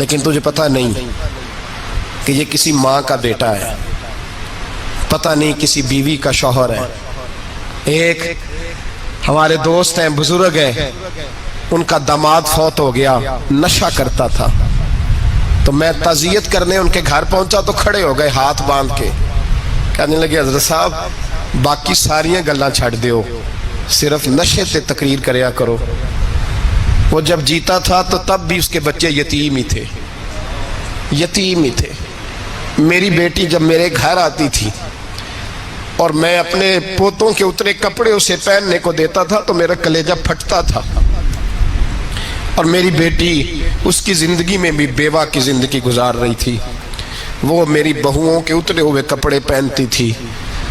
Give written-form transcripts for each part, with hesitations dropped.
لیکن تجھے پتہ نہیں کہ یہ کسی ماں کا بیٹا ہے، پتہ نہیں کسی بیوی کا شوہر ہے۔ ایک ہمارے دوست ہیں، بزرگ ہیں، ان کا داماد فوت ہو گیا، نشہ کرتا تھا، تو میں تعزیت کرنے ان کے گھر پہنچا تو کھڑے ہو گئے ہاتھ باندھ کے، کہنے لگے حضرت صاحب باقی ساریاں گلاں چھڑ دیو، صرف نشے تے تقریر کریا کرو۔ وہ جب جیتا تھا تو تب بھی اس کے بچے یتیم ہی تھے، یتیم ہی تھے۔ میری بیٹی جب میرے گھر آتی تھی اور میں اپنے پوتوں کے اترے کپڑے اسے پہننے کو دیتا تھا تو میرا کلیجہ پھٹتا تھا، اور میری بیٹی اس کی زندگی میں بھی بیوہ کی زندگی گزار رہی تھی۔ وہ میری بہوؤں کے اترے ہوئے کپڑے پہنتی تھی،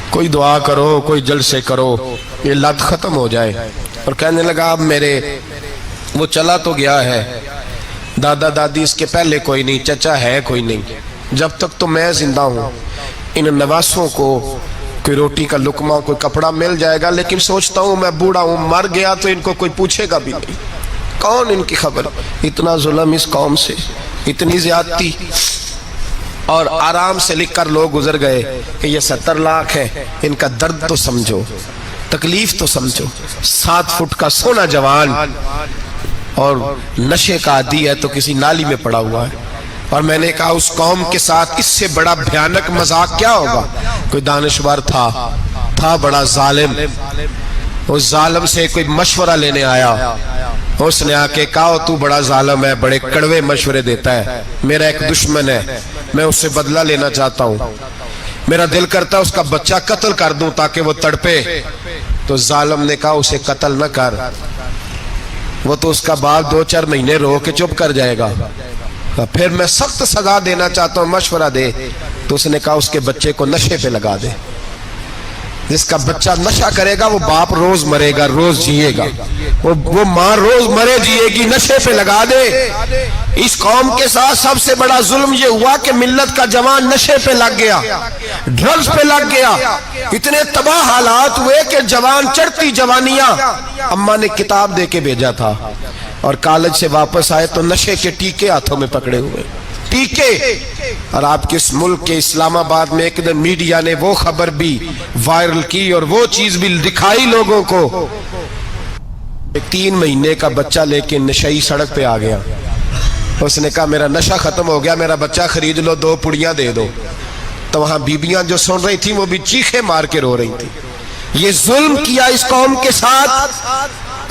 کوئی دعا کرو، کوئی جلسے کرو، یہ لت ختم ہو جائے۔ اور کہنے لگا اب میرے وہ چلا تو گیا ہے، دادا دادی اس کے پہلے کوئی نہیں، چچا ہے کوئی نہیں، جب تک تو میں زندہ ہوں ان نواسوں کو کوئی روٹی کا لقمہ، کوئی کپڑا مل جائے گا، لیکن سوچتا ہوں میں بوڑھا ہوں، مر گیا تو ان کو کوئی پوچھے گا بھی نہیں، کون ان کی خبر۔ اتنا ظلم اس قوم سے، اتنی زیادتی، اور آرام سے لکھ کر لوگ گزر گئے کہ یہ 70 لاکھ ہے، ان کا درد تو سمجھو، تکلیف تو سمجھو۔ 7 فٹ کا سونا جوان اور نشے کا عادی ہے تو کسی نالی میں پڑا ہوا ہے۔ اور میں نے کہا اس قوم کے ساتھ اس سے بڑا بھیانک مذاق کیا ہوگا۔ کوئی دانشور تھا بڑا ظالم، اس ظالم سے کوئی مشورہ لینے آیا، اس نے آ کے کہا تو بڑا ظالم ہے، بڑے کڑوے مشورے دیتا ہے، میرا ایک دشمن ہے، میں اس سے بدلہ لینا چاہتا ہوں، میرا دل کرتا ہے اس کا بچہ قتل کر دوں تاکہ وہ تڑپے۔ تو ظالم نے کہا اسے قتل نہ کر، وہ تو اس کا باپ 2-4 مہینے رو کے چپ کر جائے گا، پھر میں سخت سزا دینا چاہتا ہوں، مشورہ دے۔ تو اس نے کہا اس کے بچے کو نشے پہ لگا دے، جس کا بچہ نشہ کرے گا وہ باپ روز مرے گا، روز جیے گا، وہ ماں روز مرے جیے گی، نشے پہ لگا دے۔ اس قوم کے ساتھ سب سے بڑا ظلم یہ ہوا کہ ملت کا جوان نشے پہ لگ گیا، ڈرگز پہ لگ گیا، اتنے تباہ حالات ہوئے کہ جوان چڑھتی جوانیاں، اماں نے کتاب دے کے بھیجا تھا، اور کالج سے واپس آئے تو نشے کے ٹیکے ہاتھوں میں پکڑے ہوئے، ٹیکے۔ اور آپ کے اس ملک کے اسلام آباد میں ایک دن میڈیا نے وہ خبر بھی وائرل کی اور وہ چیز بھی دکھائی لوگوں کو، 3 مہینے کا بچہ لے کے نشئی سڑک پہ آ گیا، اس نے کہا میرا نشہ ختم ہو گیا، میرا بچہ خرید لو، 2 پڑیاں دے دو۔ تو وہاں بیبیاں جو سن رہی تھیں وہ بھی چیخے مار کے رو رہی تھیں۔ یہ ظلم کیا اس قوم کے ساتھ،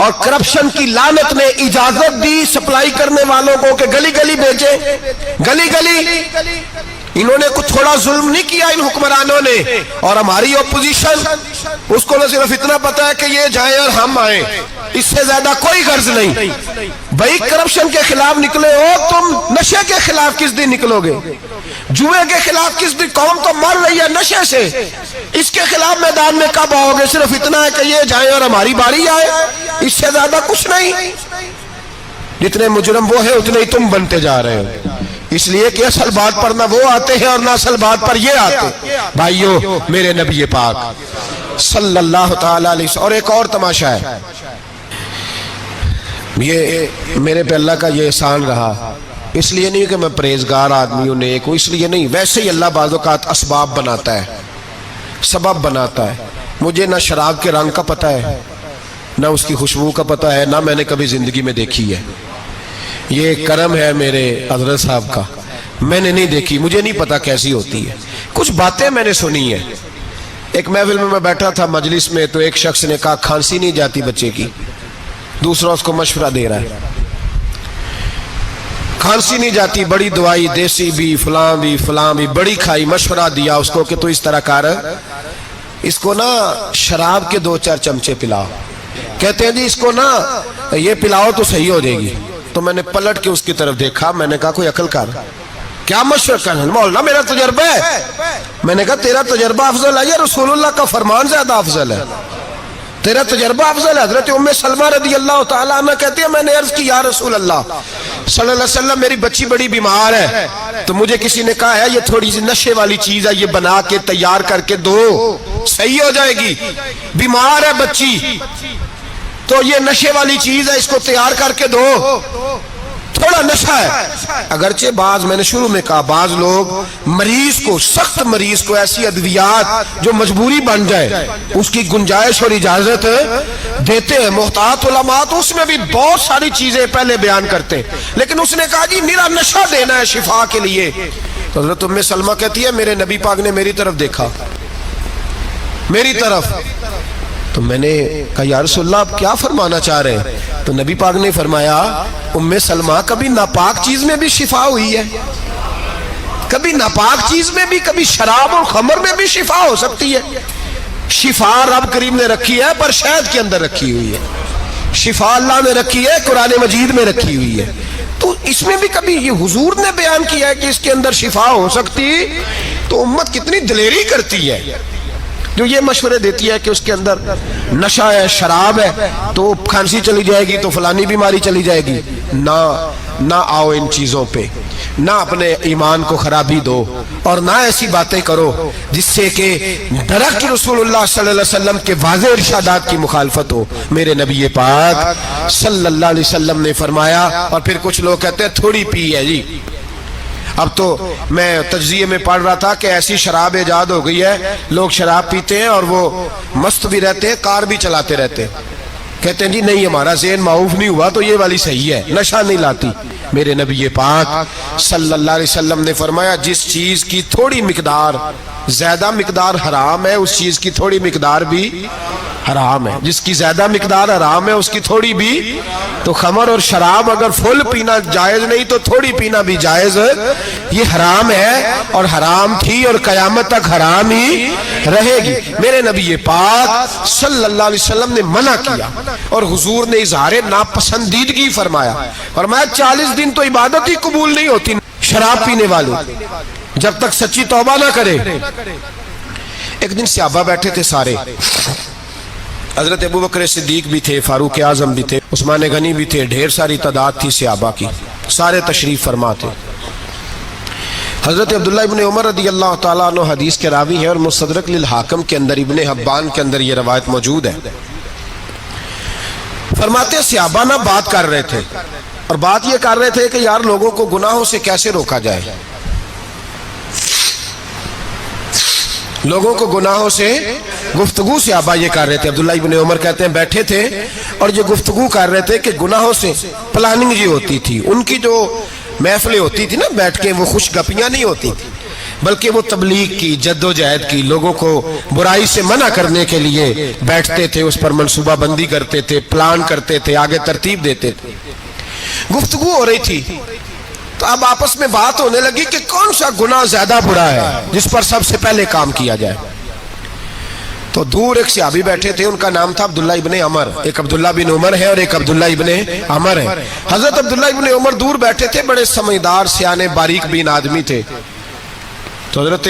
اور کرپشن کی لعنت نے اجازت دی سپلائی کرنے والوں کو کہ گلی گلی بیچے، گلی گلی۔ انہوں نے کچھ تھوڑا ظلم نہیں کیا ان حکمرانوں نے، اور ہماری اپوزیشن اس کو نہ صرف اتنا پتا ہے کہ یہ جائیں اور ہم آئیں، اس سے زیادہ کوئی غرض نہیں۔ بھائی کرپشن کے خلاف نکلے ہو تم، نشے کے خلاف کس دن نکلو گے؟ جوئے کے خلاف کس دن؟ قوم تو مر رہی ہے نشے سے، اس کے خلاف میدان میں کب آؤ گے؟ صرف اتنا ہے کہ یہ جائیں اور ہماری باری آئے، اس سے زیادہ کچھ نہیں۔ جتنے مجرم وہ ہیں اتنے ہی تم بنتے جا رہے ہو، اس لیے کہ اصل بات پر نہ وہ آتے ہیں اور نہ اصل بات پر یہ آتے۔ بھائیو، میرے نبی پاک صلی اللہ تعالی علیہ وسلم۔ اور ایک اور تماشا ہے، یہ میرے پہ اللہ کا یہ احسان رہا، اس لیے نہیں کہ میں پرہیزگار آدمی ہوں، نیک ہوں، اس لیے نہیں، ویسے ہی اللہ بعض اوقات اسباب بناتا ہے، سبب بناتا ہے۔ مجھے نہ شراب کے رنگ کا پتہ ہے، نہ اس کی خوشبو کا پتہ ہے، نہ میں نے کبھی زندگی میں دیکھی ہے، یہ کرم ہے میرے حضرت صاحب کا، میں نے نہیں دیکھی، مجھے نہیں پتا کیسی ہوتی ہے، کچھ باتیں میں نے سنی ہیں۔ ایک محفل میں بیٹھا تھا مجلس میں، تو ایک شخص نے کہا کھانسی نہیں جاتی بچے کی، دوسرا اس کو مشورہ دے رہا ہے، کھانسی نہیں جاتی، بڑی دوائی دیسی بھی فلاں بھی بڑی کھائی، مشورہ دیا اس کو کہ تو اس طرح کر، اس کو نا شراب کے 2-4 چمچے پلاؤ، کہتے ہیں جی اس کو نا یہ پلاؤ تو صحیح ہو جائے گی۔ تو میں نے پلٹ کے اس کی طرف دیکھا، میں نے کہا کوئی عقل کر، کیا مشورہ کرنا؟ مولانا میرا تجربہ ہے۔ میں نے کہا تیرا تجربہ افضل ہے یا رسول اللہ کا فرمان زیادہ افضل ہے؟ تیرا تجربہ افضل ہے۔ حضرت ام سلمہ رضی اللہ تعالیٰ عنہ کہتی ہے میں نے عرض کی یا رسول اللہ صلی اللہ علیہ وسلم میری بچی بڑی بیمار ہے، تو مجھے کسی نے کہا ہے یہ تھوڑی سی نشے والی چیز ہے، یہ بنا کے تیار کر کے دو، صحیح ہو جائے گی، بیمار ہے بچی تو یہ نشے والی چیز ہے، اس کو تیار کر کے دو۔ تھوڑا نشہ ہے۔ اگرچہ بعض، میں نے شروع میں کہا، بعض لوگ مریض کو، سخت مریض کو ایسی ادویات جو مجبوری بن جائے اس کی گنجائش اور اجازت دیتے ہیں۔ محتاط علماء تو اس میں بھی بہت ساری چیزیں پہلے بیان کرتے ہیں، لیکن اس نے کہا جی میرا نشہ دینا ہے شفا کے لیے۔ تو حضرت ام سلمہ کہتی ہے میرے نبی پاک نے میری طرف دیکھا، میری طرف، تو میں نے کہا یا رسول اللہ آپ کیا فرمانا چاہ رہے ہیں؟ تو نبی پاک نے فرمایا ام سلمہ کبھی ناپاک چیز میں بھی شفا ہوئی ہے، کبھی ناپاک چیز میں بھی، کبھی شراب اور خمر میں بھی شفا ہو سکتی ہے۔ شفا رب کریم نے رکھی ہے پر شہد کے اندر رکھی ہوئی ہے، شفا اللہ نے رکھی ہے قرآن مجید میں رکھی ہوئی ہے۔ تو اس میں بھی کبھی یہ حضور نے بیان کیا ہے کہ اس کے اندر شفا ہو سکتی، تو امت کتنی دلیری کرتی ہے جو یہ مشورے دیتی ہے کہ اس کے اندر نشہ ہے، شراب ہے، تو کھانسی چلی جائے گی تو فلانی بیماری چلی جائے گی۔ نہ آؤ ان چیزوں پہ، نہ اپنے ایمان کو خرابی دو، اور نہ ایسی باتیں کرو جس سے کہ درخت رسول اللہ صلی اللہ علیہ وسلم کے واضح ارشادات کی مخالفت ہو۔ میرے نبی پاک صلی اللہ علیہ وسلم نے فرمایا، اور پھر کچھ لوگ کہتے ہیں تھوڑی پی ہے جی۔ اب تو میں تجزیے میں پڑھ رہا تھا کہ ایسی شراب ایجاد ہو گئی ہے، لوگ شراب پیتے ہیں اور وہ مست بھی رہتے ہیں، کار بھی چلاتے رہتے ہیں، کہتے ہیں جی نہیں ہمارا ذہن معاف نہیں ہوا تو یہ والی صحیح ہے، نشہ نہیں لاتی۔ میرے نبی پاک صلی اللہ علیہ وسلم نے فرمایا جس چیز کی تھوڑی مقدار، زیادہ مقدار حرام ہے اس چیز کی تھوڑی مقدار بھی حرام ہے، جس کی زیادہ مقدار حرام ہے اس کی تھوڑی بھی۔ تو خمر اور شراب اگر فل پینا جائز نہیں تو تھوڑی پینا بھی جائز، یہ حرام ہے اور حرام تھی اور قیامت تک حرام ہی رہے گی۔ میرے نبی پاک صلی اللہ علیہ وسلم نے منع کیا اور حضور نے اظہار ناپسندیدگی فرمایا، فرمایا 40 دن تو عبادت ہی قبول نہیں ہوتی شراب پینے والوں جب تک سچی توبہ نہ کرے۔ ایک دن صحابہ بیٹھے تھے سارے، حضرت ابوبکر صدیق بھی تھے، فاروق اعظم بھی تھے، عثمان غنی بھی تھے، ڈھیر ساری تعداد تھی صحابہ کی، سارے تشریف فرما تھے۔ حضرت عبداللہ ابن عمر رضی اللہ تعالیٰ عنہ حدیث کے راوی ہے اور مستدرک للحاکم کے اندر، ابن حبان کے اندر یہ روایت موجود ہے۔ فرماتے ہیں صحابہ نہ بات کر رہے تھے، اور بات یہ کر رہے تھے کہ یار لوگوں کو گناہوں سے کیسے روکا جائے، لوگوں کو گناہوں سے گفتگو صحابہ یہ کر رہے تھے۔ عبداللہ ابن عمر کہتے ہیں بیٹھے تھے اور یہ گفتگو کر رہے تھے کہ گناہوں سے پلاننگ یہ ہوتی تھی، ان کی جو محفلیں ہوتی تھی نا بیٹھ کے، وہ خوش گپیاں نہیں ہوتی تھی بلکہ وہ تبلیغ کی، جد و جہد کی، لوگوں کو برائی سے منع کرنے کے لیے بیٹھتے تھے، اس پر منصوبہ بندی کرتے تھے، پلان کرتے تھے، آگے ترتیب دیتے تھے۔ گفتگو ہو رہی تھی تو اب آپس میں بات ہونے لگی کہ کون سا گناہ زیادہ برا ہے جس پر سب سے پہلے کام کیا جائے۔ تو دور ایک صحابی بیٹھے تھے، ان کا نام تھا عبداللہ ابن عمر، ایک عبداللہ بن عمر ہے اور ایک عبداللہ ابن عمر ہے۔ حضرت عبداللہ ابن عمر دور بیٹھے تھے، بڑے سمجھدار سیانے باریک بین آدمی تھے۔ تو حضرت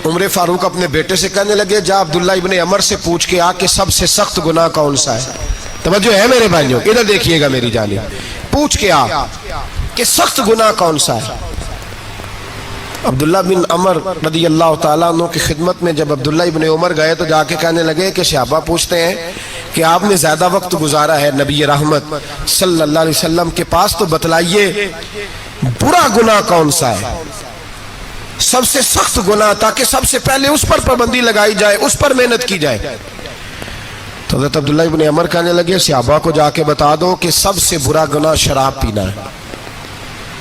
عمر فاروق اپنے بیٹے سے کہنے لگے جا عبداللہ ابن عمر سے پوچھ کے آ کہ سب سے سخت گناہ کون سا ہے۔ توجہ ہے میرے بھائیوں، ادھر دیکھیے گا میری جانب، پوچھ کے آ کہ سخت گناہ کون سا ہے۔ عبداللہ بن عمر رضی اللہ تعالیٰ عنہ کی خدمت میں جب عبداللہ ابن عمر گئے تو جا کے کہنے لگے کہ صحابہ پوچھتے ہیں کہ آپ نے زیادہ وقت گزارا ہے نبی رحمت صلی اللہ علیہ وسلم کے پاس، تو بتلائیے برا گناہ کون سا ہے، سب سے سخت گناہ، تاکہ سب سے پہلے اس پر پابندی لگائی جائے، اس پر محنت کی جائے۔ تو حضرت عبداللہ ابن عمر کہنے لگے صحابہ کو جا کے بتا دو کہ سب سے برا گناہ شراب پینا ہے،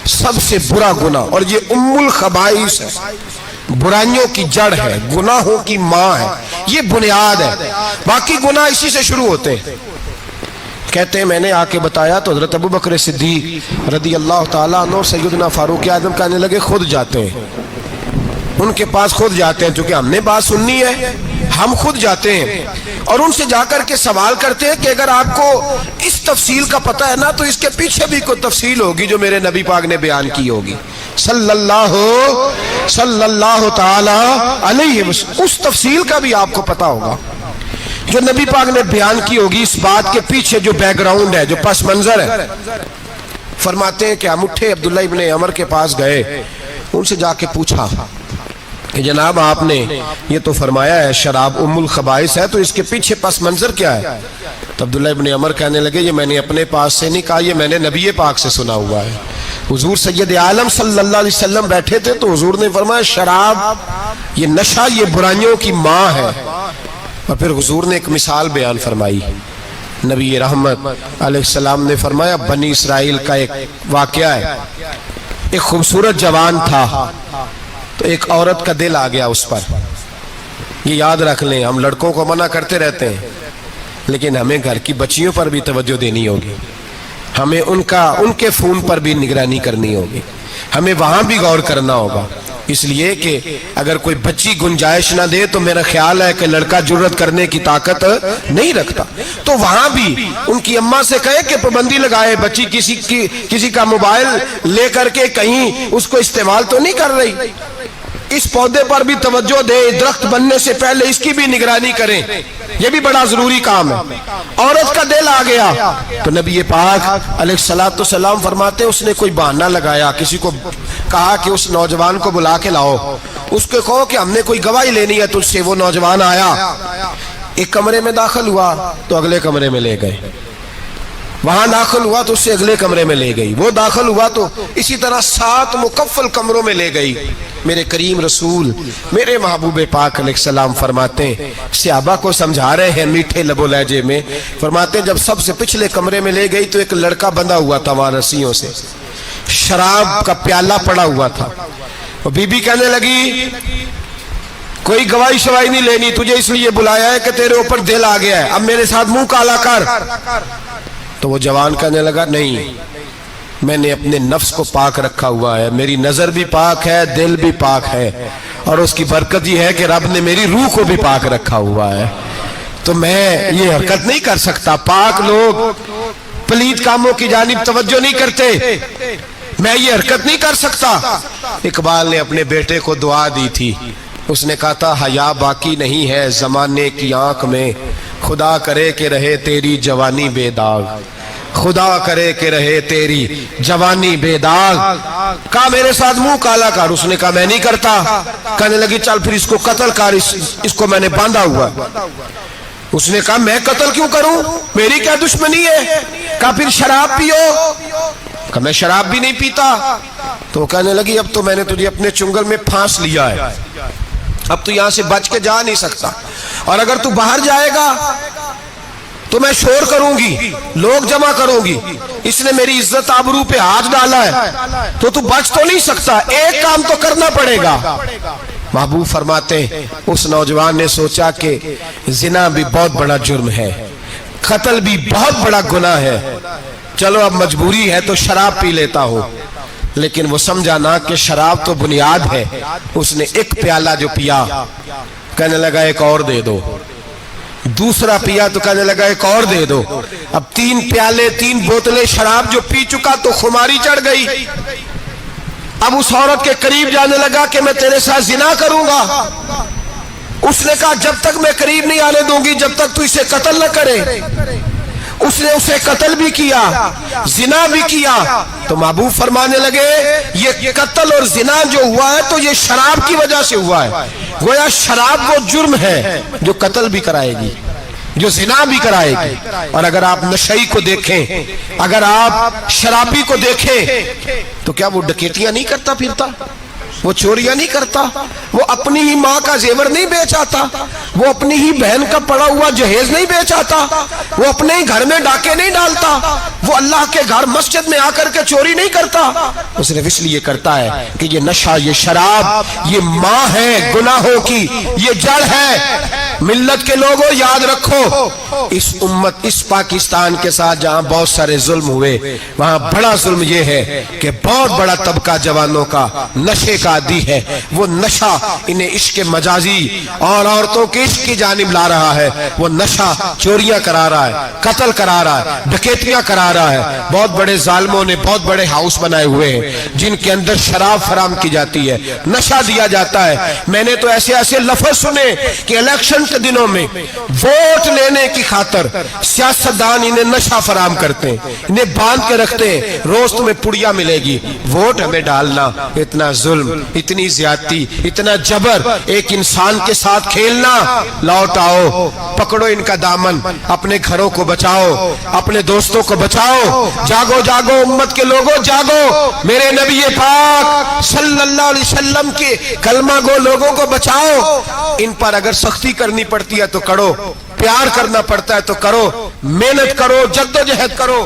سب سے برا گناہ، اور یہ ام الخبائث ہے، برائیوں کی جڑ ہے، گناہوں کی ماں ہے، یہ بنیاد ہے، باقی گناہ اسی سے شروع ہوتے ہیں۔ کہتے ہیں میں نے آ کے بتایا تو حضرت ابوبکر صدیق رضی اللہ تعالیٰ عنہ سیدنا فاروق اعظم کہنے لگے خود جاتے ہیں، ان کے پاس خود جاتے ہیں، چونکہ ہم نے بات سننی ہے ہم خود جاتے ہیں اور ان سے جا کر کے سوال کرتے ہیں کہ اگر آپ کو اس تفصیل کا پتہ ہے نا تو اس کے پیچھے بھی کوئی تفصیل ہوگی جو میرے نبی پاک نے بیان کی ہوگی صلی اللہ تعالی علیہ وسلم، اس تفصیل کا بھی آپ کو پتہ ہوگا جو نبی پاک نے بیان کی ہوگی، اس بات کے پیچھے جو بیک گراؤنڈ ہے، جو پس منظر ہے۔ فرماتے ہیں کہ ہم اٹھے، عبداللہ ابن عمر کے پاس گئے، ان سے جا کے پوچھا کہ جناب آپ نے یہ تو فرمایا ہے شراب ام الخبائث ہے، تو اس کے پیچھے پس منظر کیا ہے؟ تو عبداللہ ابن عمر کہنے لگے یہ میں نے اپنے پاس سے نہیں کہا، یہ میں نے نبی پاک سے سنا ہوا ہے حضور سید عالم صلی اللہ علیہ وسلم بیٹھے تھے تو حضور نے فرمایا شراب یہ نشہ یہ برائیوں کی ماں ہے. اور پھر حضور نے ایک مثال بیان فرمائی. نبی رحمت علیہ السلام نے فرمایا بنی اسرائیل کا ایک واقعہ ہے. ایک خوبصورت جوان تھا تو ایک عورت کا دل آ گیا اس پر. یہ یاد رکھ لیں, ہم لڑکوں کو منع کرتے رہتے ہیں لیکن ہمیں گھر کی بچیوں پر بھی توجہ دینی ہوگی, ہمیں ان کے فون پر بھی نگرانی کرنی ہوگی, ہمیں وہاں بھی غور کرنا ہوگا. اس لیے کہ اگر کوئی بچی گنجائش نہ دے تو میرا خیال ہے کہ لڑکا جرت کرنے کی طاقت نہیں رکھتا. تو وہاں بھی ان کی اماں سے کہے کہ پابندی لگائے, بچی کسی کا موبائل لے کر کے کہیں اس کو استعمال تو نہیں کر رہی, اس پودے پر بھی توجہ دے, درخت بننے سے پہلے اس کی بھی نگرانی کریں, یہ بھی بڑا ضروری کام ہے. عورت کا دل آ گیا تو نبی پاک علیہ الصلوۃ والسلام فرماتے اس نے کوئی بہانہ لگایا, کسی کو کہا کہ اس نوجوان کو بلا کے لاؤ, اس کو کہو کہ ہم نے کوئی گواہی لینی ہے تجھ سے. وہ نوجوان آیا, ایک کمرے میں داخل ہوا تو اگلے کمرے میں لے گئے, وہاں داخل ہوا تو اس سے اگلے کمرے میں لے گئی, وہ داخل ہوا تو اسی طرح 7 مکفل کمروں میں لے گئی. میرے کریم رسول میرے محبوب پاک علیہ السلام فرماتے ہیں, صحابہ کو سمجھا رہے ہیں میٹھے لب و لہجے میں, فرماتے ہیں جب سب سے پچھلے کمرے میں لے گئی تو ایک لڑکا بندھا ہوا تھا وہاں رسیوں سے, شراب کا پیالہ پڑا ہوا تھا. اور بی بی کہنے لگی کوئی گواہی شواہی نہیں لینی, تجھے اس لیے بلایا ہے کہ تیرے اوپر دل آ گیا ہے, اب میرے ساتھ منہ کالا کر. تو وہ جوان کہنے لگا نہیں, میں نے اپنے نفس کو پاک رکھا ہوا ہے, میری نظر بھی پاک ہے, دل بھی پاک ہے, اور اس کی برکت یہ ہے کہ رب نے میری روح کو بھی پاک رکھا ہوا ہے, تو میں یہ حرکت نہیں کر سکتا. پاک لوگ پلید کاموں کی جانب توجہ نہیں کرتے, میں یہ حرکت نہیں کر سکتا. اقبال نے اپنے بیٹے کو دعا دی تھی, اس نے کہا تھا حیا باقی نہیں ہے زمانے کی آنکھ میں, خدا کرے کہ رہے تیری جوانی بے داغ, خدا کرے کہ رہے تیری جوانی بے داغ. کہا میرے ساتھ منہ کالا کر, اس نے کہا میں نہیں کرتا. کہنے لگی چل پھر اس کو قتل کر, اس کو میں نے باندھا ہوا. اس نے کہا میں قتل کیوں کروں, میری کیا دشمنی ہے. کہا پھر شراب پیو, کہا میں شراب بھی نہیں پیتا. تو وہ کہنے لگی اب تو میں نے تجھے اپنے چنگل میں پھانس لیا ہے, اب تو یہاں سے بچ کے جا نہیں سکتا, اور اگر تو باہر جائے گا تو میں شور کروں گی, لوگ جمع کروں گی, اس نے میری عزت آبرو پہ ہاتھ ڈالا ہے, تو بچ تو نہیں سکتا, ایک کام تو کرنا پڑے گا. محبوب فرماتے اس نوجوان نے سوچا کہ زنا بھی بہت بڑا جرم ہے, قتل بھی بہت بڑا گناہ ہے, چلو اب مجبوری ہے تو شراب پی لیتا ہوں. لیکن وہ سمجھا نہ کہ شراب تو بنیاد ہے. اس نے ایک پیالہ جو پیا, کہنے لگا ایک اور دے دو. دوسرا پیا تو کہنے لگا ایک اور دے دو. اب 3 پیالے 3 بوتلیں شراب جو پی چکا تو خماری چڑھ گئی. اب اس عورت کے قریب جانے لگا کہ میں تیرے ساتھ زنا کروں گا. اس نے کہا جب تک میں قریب نہیں آنے دوں گی جب تک تو اسے قتل نہ کرے. اس نے اسے قتل بھی کیا, زنا بھی کیا. تو محبوب فرمانے لگے یہ قتل اور زنا جو ہوا ہے تو یہ شراب کی وجہ سے ہوا ہے. گویا شراب وہ جرم ہے جو قتل بھی کرائے گی, جو زنا بھی کرائے گی. اور اگر آپ نشئی کو دیکھیں, اگر آپ شرابی کو دیکھیں تو کیا وہ ڈکیتیاں نہیں کرتا پھرتا, وہ چوریاں نہیں کرتا, وہ اپنی ہی ماں کا زیور نہیں بیچ آتا, وہ اپنی ہی بہن کا پڑا ہوا جہیز نہیں بیچ آتا, وہ اپنے ہی گھر میں ڈاکے نہیں ڈالتا, وہ اللہ کے گھر مسجد میں آ کر کے چوری نہیں کرتا. وہ صرف اس لیے کرتا ہے کہ یہ نشہ, یہ شراب یہ ماں ہے گناہوں کی, یہ جڑ ہے. ملت کے لوگوں یاد رکھو, اس امت اس پاکستان کے ساتھ جہاں بہت سارے ظلم ہوئے وہاں بڑا ظلم یہ ہے کہ بہت بڑا طبقہ جوانوں کا نشے کا عادی ہے. وہ نشہ انہیں عشق مجازی اور عورتوں کے عشق کی جانب لا رہا ہے. وہ نشہ چوریاں کرا رہا ہے, قتل کرا رہا ہے, ڈکیتیاں کرا رہا ہے. بہت بڑے ظالموں نے بہت بڑے ہاؤس بنائے ہوئے ہیں جن کے اندر شراب فراہم کی جاتی ہے, نشہ دیا جاتا ہے. میں نے تو ایسے ایسے لفظ سنے کہ الیکشن کے دنوں میں ووٹ لینے کی خاطر سیاستدان انہیں نشہ فراہم کرتے ہیں, انہیں باندھ کے رکھتے ہیں, روز تمہیں پڑیا ملے گی, ووٹ ہمیں ڈالنا. اتنا ظلم, اتنی زیادتی, اتنا جبر, ایک انسان کے ساتھ کھیلنا, لوٹ آؤ, پکڑو ان کا دامن, اپنے گھروں کو بچاؤ, اپنے دوستوں کو بچاؤ. جاگو جاگو امت کے لوگوں جاگو, میرے نبی پاک صلی اللہ علیہ وسلم کے کلمہ گو لوگوں کو بچاؤ. ان پر اگر سختی کرنی پڑتی ہے تو کرو, پیار کرنا پڑتا ہے تو کرو, محنت کرو, جدوجہد کرو.